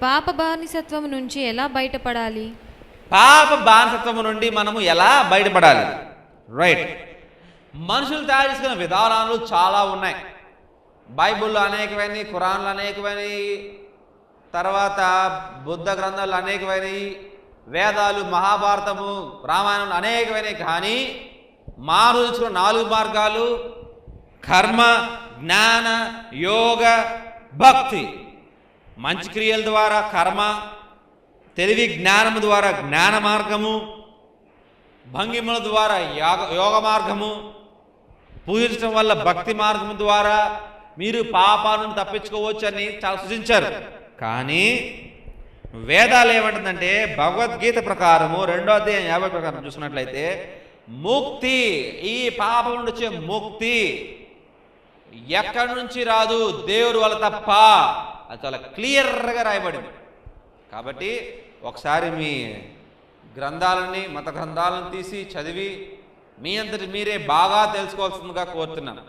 పాప బానిసత్వం నుంచి ఎలా బయటపడాలి? పాప బానిసత్వం నుండి మనము ఎలా బయటపడాలి? రైట్. మనుషులు తయారు చేసుకున్న విధానాలు చాలా ఉన్నాయి. బైబిల్లో అనేకమైనవి, ఖురాన్లు అనేకమైనవి, తర్వాత బుద్ధ గ్రంథాలు అనేకమైనవి, వేదాలు, మహాభారతము, రామాయణం అనేకమైనవి. కానీ మానవులు తీసుకున్న 4 మార్గాలు: కర్మ, జ్ఞాన, యోగ, భక్తి. మంచి క్రియల ద్వారా కర్మ, తెలివి జ్ఞానము ద్వారా జ్ఞాన మార్గము, భంగిమల ద్వారా యోగ మార్గము, పూజించడం వల్ల భక్తి మార్గము ద్వారా మీరు పాపాలను తప్పించుకోవచ్చు అని చాలా సూచించారు. కానీ వేదాలు ఏమంటుందంటే, భగవద్గీత ప్రకారము 2వ అధ్యాయం 50 ప్రకారం చూసుకున్నట్లయితే, ముక్తి, ఈ పాపం నుండి వచ్చే ముక్తి ఎక్కడి నుంచి రాదు, దేవుడు వల్ల తప్ప. అది చాలా క్లియర్గా రాయబడింది. కాబట్టి ఒకసారి మీ గ్రంథాలని, మత గ్రంథాలను తీసి చదివి మీ అంతటి మీరే బాగా తెలుసుకోవాల్సిందిగా కోరుతున్నాను.